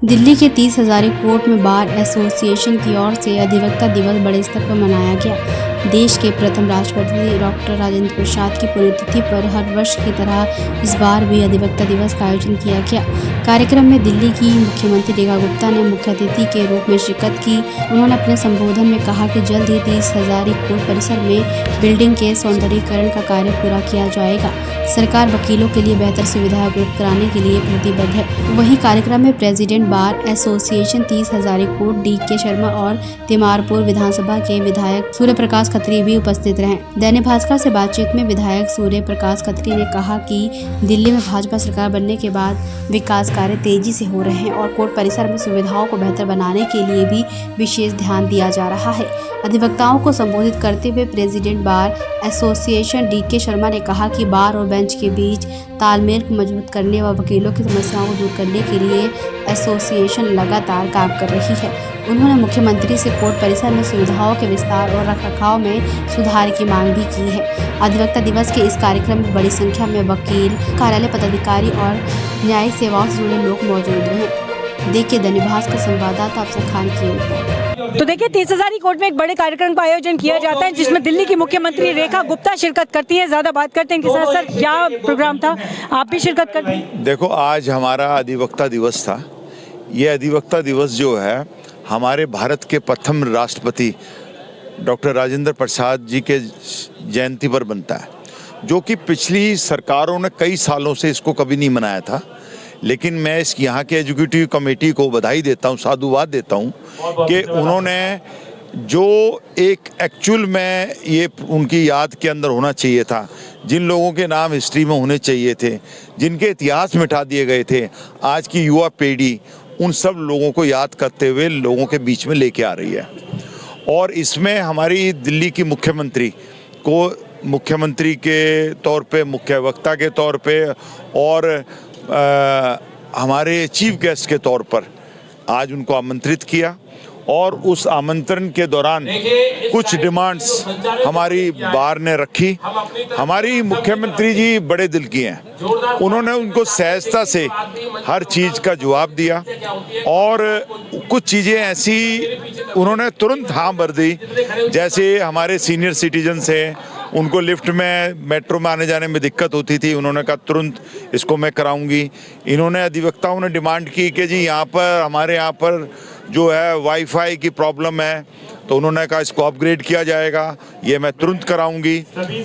दिल्ली के 30 हज़ारी कोर्ट में bar association की ओर से अधिवक्ता दिवस बड़े स्तर पर मनाया गया। देश के प्रथम राष्ट्रपति डॉक्टर राजेंद्र प्रसाद की पुण्यतिथि पर हर वर्ष की तरह इस बार भी अधिवक्ता दिवस का आयोजन किया गया। कार्यक्रम में दिल्ली की मुख्यमंत्री रेखा गुप्ता ने मुख्य अतिथि के रूप में शिरकत की। उन्होंने अपने संबोधन में कहा कि जल्द ही 30 हज़ारी कोर्ट परिसर में बिल्डिंग के सौंदर्यीकरण का कार्य पूरा किया जाएगा। सरकार वकीलों के लिए बेहतर सुविधाएं उपलब्ध कराने के लिए प्रतिबद्ध है। वहीं कार्यक्रम में president bar association 30 Hazari court DK. Sharma और तिमारपुर विधानसभा के विधायक सूर्य प्रकाश खत्री भी उपस्थित रहे। दैनिक भास्कर से बातचीत में विधायक सूर्य प्रकाश खत्री ने कहा कि दिल्ली में भाजपा सरकार बनने के बाद विकास कार्य तेजी से हो रहे हैं और कोर्ट परिसर में सुविधाओं को बेहतर बनाने के लिए भी विशेष ध्यान दिया जा रहा है। अधिवक्ताओं को संबोधित करते हुए president bar association DK. Sharma ने कहा कि बार और बेंच के बीच तालमेल को मजबूत करने व वकीलों की समस्याओं को दूर करने के लिए एसोसिएशन लगातार काम कर रही है। उन्होंने मुख्यमंत्री से कोर्ट परिसर में सुविधाओं के विस्तार और रखरखाव में सुधार की मांग भी की है। अधिवक्ता दिवस के इस कार्यक्रम में बड़ी संख्या में वकील, कार्यालय पदाधिकारी और न्यायिक सेवाओं से जुड़े लोग मौजूद रहे। देखिए दैनिक भास्कर संवाददाता अफसर खान की रिपोर्ट। तो देखिए 30 हज़ारी कोर्ट में एक बड़े कार्यक्रम का आयोजन किया जाता है जिसमें दिल्ली की मुख्यमंत्री रेखा गुप्ता शिरकत करती है। ज्यादा बात करते हैं कि सर क्या प्रोग्राम था, आप भी शिरकत करते हैं? देखो, आज हमारा अधिवक्ता दिवस था। ये अधिवक्ता दिवस जो है हमारे भारत के प्रथम राष्ट्रपति डॉक्टर राजेंद्र प्रसाद जी के जयंती पर बनता है, जो कि पिछली सरकारों ने कई सालों से इसको कभी नहीं मनाया था। लेकिन मैं इस यहाँ के एग्जीक्यूटिव कमेटी को बधाई देता हूँ, साधुवाद देता हूँ कि उन्होंने जो एक एक्चुअल में ये उनकी याद के अंदर होना चाहिए था, जिन लोगों के नाम हिस्ट्री में होने चाहिए थे, जिनके इतिहास मिटा दिए गए थे, आज की युवा पीढ़ी उन सब लोगों को याद करते हुए लोगों के बीच में लेके आ रही है। और इसमें हमारी दिल्ली की मुख्यमंत्री को मुख्यमंत्री के तौर पे, मुख्य वक्ता के तौर पे और हमारे चीफ गेस्ट के तौर पर आज उनको आमंत्रित किया और उस आमंत्रण के दौरान कुछ डिमांड्स हमारी बार ने रखी। हमारी मुख्यमंत्री जी बड़े दिल की हैं, उन्होंने उनको सहजता से हर चीज़ का जवाब दिया और कुछ चीज़ें ऐसी उन्होंने तुरंत हाँ भर दी। जैसे हमारे सीनियर सिटीजन्स हैं, उनको लिफ्ट में, मेट्रो में आने जाने में दिक्कत होती थी, उन्होंने कहा तुरंत इसको मैं कराऊंगी। इन्होंने अधिवक्ताओं ने डिमांड की कि जी यहाँ पर हमारे यहाँ पर जो है वाईफाई की प्रॉब्लम है, तो उन्होंने कहा इसको अपग्रेड किया जाएगा, ये मैं तुरंत कराऊंगी।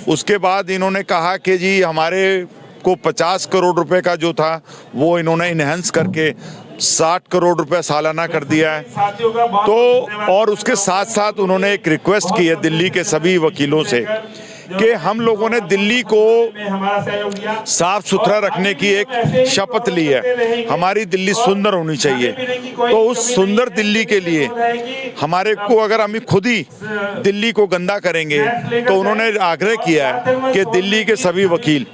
उसके बाद इन्होंने कहा कि जी हमारे को 50 करोड़ रुपए का जो था वो इन्होंने इनहेंस करके 60 करोड़ रुपए सालाना कर दिया है। तो और उसके साथ साथ उन्होंने एक रिक्वेस्ट की है दिल्ली के सभी वकीलों से कि हम लोगों ने दिल्ली को साफ सुथरा रखने की एक शपथ ली है, हमारी दिल्ली सुंदर होनी चाहिए। तो उस सुंदर दिल्ली के लिए हमारे को, अगर हम खुद ही दिल्ली को गंदा करेंगे, तो उन्होंने आग्रह किया है कि दिल्ली के सभी वकील,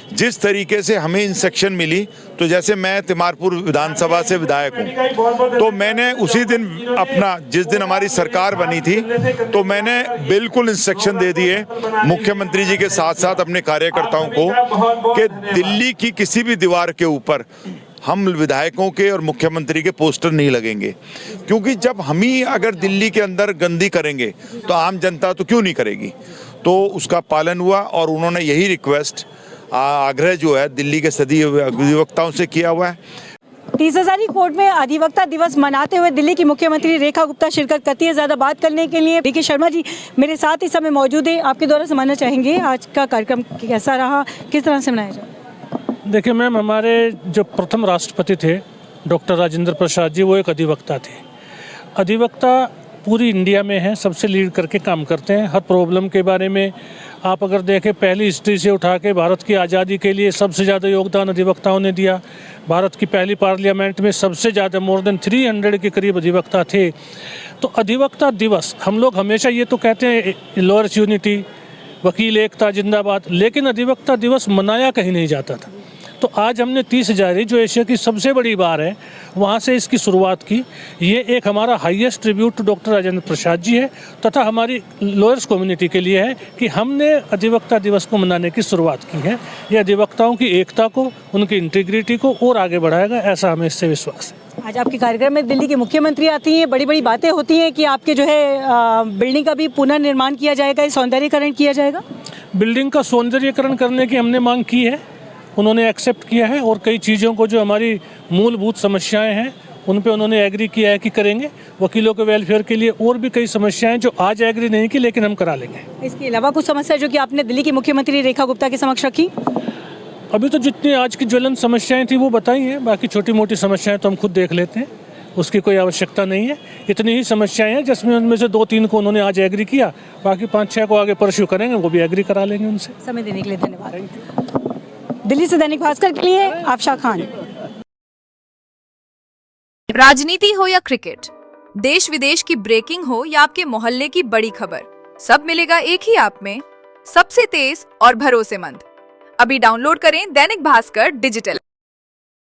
जिस तरीके से हमें इंस्ट्रक्शन मिली, तो जैसे मैं तिमारपुर विधानसभा से विधायक हूँ, तो मैंने उसी दिन अपना, जिस दिन हमारी सरकार बनी थी, तो मैंने बिल्कुल इंस्ट्रक्शन दे दिए मुख्यमंत्री जी के साथ साथ अपने कार्यकर्ताओं को कि दिल्ली की किसी भी दीवार के ऊपर हम विधायकों के और मुख्यमंत्री के पोस्टर नहीं लगेंगे, क्योंकि जब हम ही अगर दिल्ली के अंदर गंदी करेंगे तो आम जनता तो क्यों नहीं करेगी। तो उसका पालन हुआ और उन्होंने यही रिक्वेस्ट, आग्रह जो है दिल्ली के सभी अधिवक्ताओं से किया हुआ है। 30 हज़ारी कोर्ट में अधिवक्ता दिवस मनाते हुए दिल्ली की मुख्यमंत्री रेखा गुप्ता शिरकत करती है। ज़्यादा बात करने के लिए डी.के. शर्मा जी मेरे साथ इस समय मौजूद है। आपके द्वारा समझना चाहेंगे आज का कार्यक्रम कैसा रहा, किस तरह से मनाया जाए? देखिए मैम, हमारे जो प्रथम राष्ट्रपति थे डॉक्टर राजेंद्र प्रसाद जी, वो एक अधिवक्ता थे। अधिवक्ता पूरी इंडिया में है, सबसे लीड करके काम करते हैं। हर प्रॉब्लम के बारे में आप अगर देखें, पहली हिस्ट्री से उठा के भारत की आज़ादी के लिए सबसे ज़्यादा योगदान अधिवक्ताओं ने दिया। भारत की पहली पार्लियामेंट में सबसे ज़्यादा मोर देन 300 के करीब अधिवक्ता थे। तो अधिवक्ता दिवस, हम लोग हमेशा ये तो कहते हैं लॉयर्स यूनिटी, वकील एकता जिंदाबाद, लेकिन अधिवक्ता दिवस मनाया कहीं नहीं जाता था। तो आज हमने 30 हज़ारी, जो एशिया की सबसे बड़ी बार है, वहाँ से इसकी शुरुआत की। ये एक हमारा highest tribute to doctor Rajendra Prasad ji है तथा हमारी लॉयर्स कम्युनिटी के लिए है कि हमने अधिवक्ता दिवस को मनाने की शुरुआत की है। ये अधिवक्ताओं की एकता को, उनकी इंटीग्रिटी को और आगे बढ़ाएगा, ऐसा हमें इससे विश्वास है। आज आपके कार्यक्रम में दिल्ली की मुख्यमंत्री आती हैं, बड़ी बड़ी बातें होती हैं कि आपके जो है बिल्डिंग का भी पुनर्निर्माण किया जाएगा, सौंदर्यीकरण किया जाएगा। बिल्डिंग का सौंदर्यीकरण करने की हमने मांग की है, उन्होंने एक्सेप्ट किया है और कई चीज़ों को जो हमारी मूलभूत समस्याएं हैं उन पे उन्होंने एग्री किया है कि करेंगे। वकीलों के वेलफेयर के लिए और भी कई समस्याएं जो आज एग्री नहीं की लेकिन हम करा लेंगे। इसके अलावा कुछ समस्या जो कि आपने दिल्ली की मुख्यमंत्री रेखा गुप्ता के समक्ष रखी? अभी तो जितनी आज की ज्वलंत समस्याएं थी वो बताई हैं, बाकी छोटी मोटी समस्याएं तो हम खुद देख लेते हैं, उसकी कोई आवश्यकता नहीं है। इतनी ही समस्याएं हैं जिसमें उनमें से 2-3 को उन्होंने आज एग्री किया, बाकी 5-6 को आगे परस्यू करेंगे, वो भी एग्री करा लेंगे उनसे। समय देने के लिए धन्यवाद। दिल्ली से दैनिक भास्कर के लिए आफशा खान। राजनीति हो या क्रिकेट, देश विदेश की ब्रेकिंग हो या आपके मोहल्ले की बड़ी खबर, सब मिलेगा एक ही ऐप में, सबसे तेज और भरोसेमंद। अभी डाउनलोड करें दैनिक भास्कर डिजिटल।